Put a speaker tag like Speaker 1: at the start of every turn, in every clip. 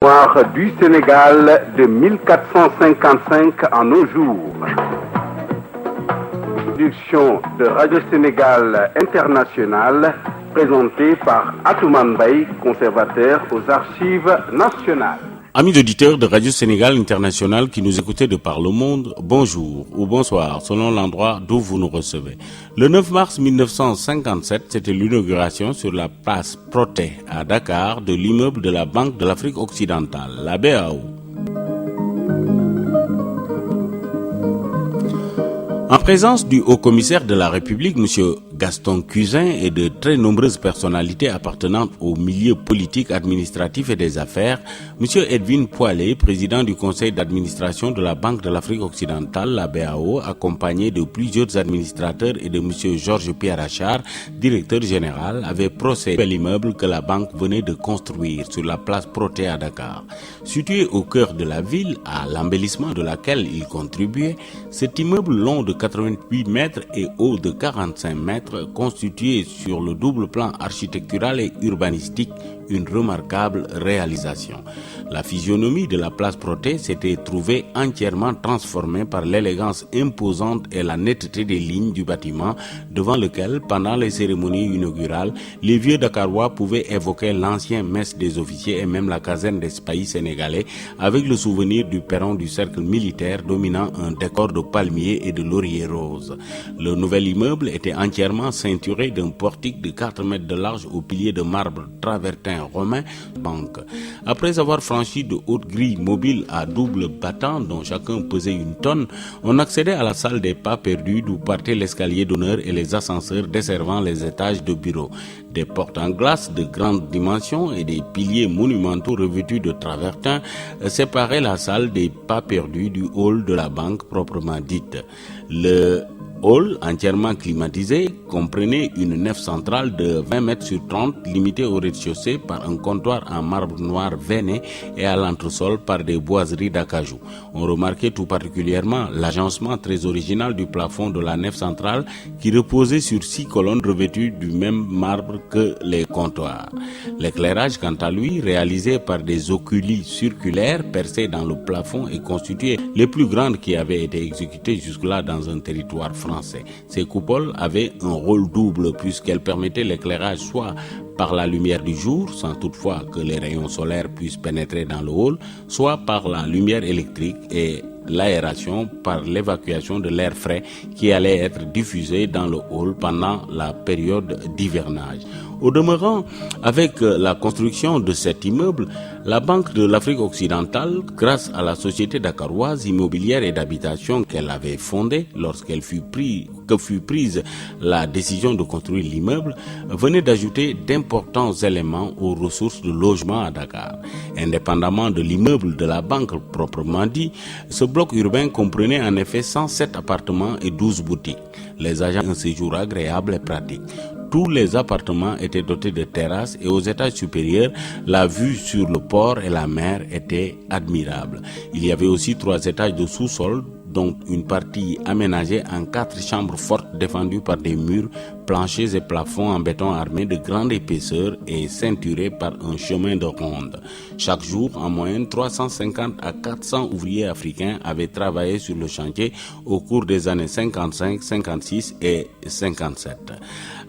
Speaker 1: Mémoire du Sénégal de 1455 en nos jours. Production de Radio Sénégal International, présentée par Atoumane Mbaye, conservateur aux Archives nationales.
Speaker 2: Amis auditeurs de Radio Sénégal International qui nous écoutez de par le monde, bonjour ou bonsoir selon l'endroit d'où vous nous recevez. Le 9 mars 1957, c'était l'inauguration sur la place Protet à Dakar de l'immeuble de la Banque de l'Afrique occidentale, la BAO. En présence du haut-commissaire de la République, M. Gaston Cousin, et de très nombreuses personnalités appartenant au milieu politique, administratif et des affaires, M. Edwin Poilé, président du conseil d'administration de la Banque de l'Afrique occidentale, la BAO, accompagné de plusieurs administrateurs et de M. Georges Pierre Achard, directeur général, avait procédé à l'immeuble que la banque venait de construire sur la place Protet à Dakar. Situé au cœur de la ville, à l'embellissement de laquelle il contribuait, cet immeuble long de 88 mètres et haut de 45 mètres, constitué sur le double plan architectural et urbanistique, une remarquable réalisation. La physionomie de la place Protet s'était trouvée entièrement transformée par l'élégance imposante et la netteté des lignes du bâtiment devant lequel, pendant les cérémonies inaugurales, les vieux Dakarois pouvaient évoquer l'ancien mess des officiers et même la caserne des pays sénégalais avec le souvenir du perron du cercle militaire dominant un décor de palmiers et de lauriers roses. Le nouvel immeuble était entièrement ceinturé d'un portique de 4 mètres de large aux piliers de marbre travertin romain banque. Après avoir franchi de hautes grilles mobiles à double battant dont chacun pesait une tonne, on accédait à la salle des pas perdus d'où partait l'escalier d'honneur et les ascenseurs desservant les étages de bureaux. Des portes en glace de grande dimension et des piliers monumentaux revêtus de travertin séparaient la salle des pas perdus du hall de la banque proprement dite. Le hall, entièrement climatisé, comprenait une nef centrale de 20 mètres sur 30, limitée au rez-de-chaussée par un comptoir en marbre noir veiné et à l'entresol par des boiseries d'acajou. On remarquait tout particulièrement l'agencement très original du plafond de la nef centrale qui reposait sur 6 colonnes revêtues du même marbre que les comptoirs. L'éclairage, quant à lui, réalisé par des oculi circulaires percés dans le plafond et constitués les plus grandes qui avaient été exécutées jusque-là dans un territoire français. Ces coupoles avaient un rôle double puisqu'elles permettaient l'éclairage soit par la lumière du jour, sans toutefois que les rayons solaires puissent pénétrer dans le hall, soit par la lumière électrique et l'aération par l'évacuation de l'air frais qui allait être diffusé dans le hall pendant la période d'hivernage. Au demeurant, avec la construction de cet immeuble, la Banque de l'Afrique occidentale, grâce à la société dakaroise immobilière et d'habitation qu'elle avait fondée lorsqu'elle fut prise la décision de construire l'immeuble, venait d'ajouter d'importants éléments aux ressources de logement à Dakar. Indépendamment de l'immeuble de la banque proprement dit, ce bloc urbain comprenait en effet 107 appartements et 12 boutiques, les agents un séjour agréable et pratique. Tous les appartements étaient dotés de terrasses et aux étages supérieurs, la vue sur le port et la mer était admirable. Il y avait aussi 3 étages de sous-sol, dont une partie aménagée en 4 chambres fortes défendues par des murs, planchers et plafonds en béton armé de grande épaisseur et ceinturés par un chemin de ronde. Chaque jour, en moyenne, 350 à 400 ouvriers africains avaient travaillé sur le chantier au cours des années 55, 56 et 57.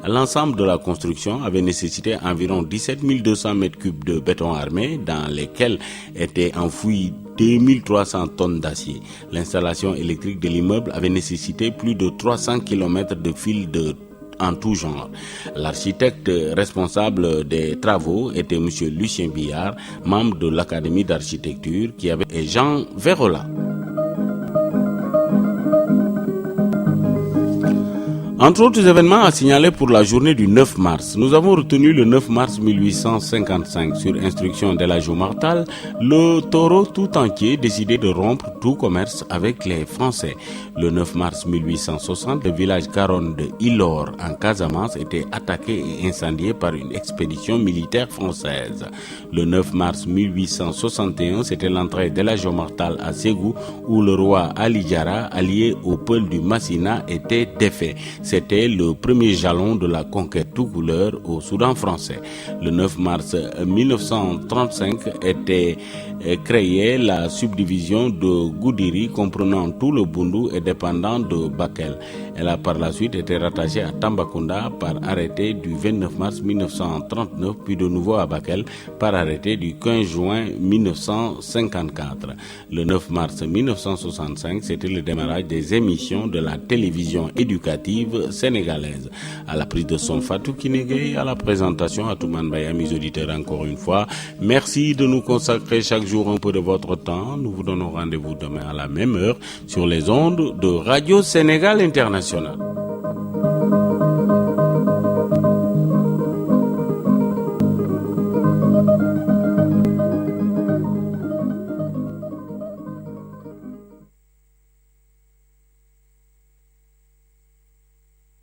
Speaker 2: L'ensemble de la construction avait nécessité environ 17 200 mètres cubes de béton armé dans lesquels étaient enfouis 2300 tonnes d'acier. L'installation électrique de l'immeuble avait nécessité plus de 300 km de fils en tout genre. L'architecte responsable des travaux était M. Lucien Billard, membre de l'Académie d'architecture, et Jean Vérola. Entre autres événements à signaler pour la journée du 9 mars, nous avons retenu le 9 mars 1855, sur instruction d'Elhadji Omar Tall, le Taureau tout entier décidait de rompre tout commerce avec les Français. Le 9 mars 1860, le village Caronne de Ilor en Casamance était attaqué et incendié par une expédition militaire française. Le 9 mars 1861, c'était l'entrée d'Elhadji Omar Tall à Ségou où le roi Ali Diarra, allié au peuple du Massina, était défait. C'était le premier jalon de la conquête tout couleur au Soudan français. Le 9 mars 1935 était créée la subdivision de Goudiri comprenant tout le Bundu et dépendant de Bakel. Elle a par la suite été rattachée à Tambacounda par arrêté du 29 mars 1939, puis de nouveau à Bakel par arrêté du 15 juin 1954. Le 9 mars 1965, c'était le démarrage des émissions de la télévision éducative sénégalaise. À la prise de son Fatou Kinégué, à la présentation à Touman Baya, mes auditeurs encore une fois. Merci de nous consacrer chaque jour un peu de votre temps. Nous vous donnons rendez-vous demain à la même heure sur les ondes de Radio Sénégal International.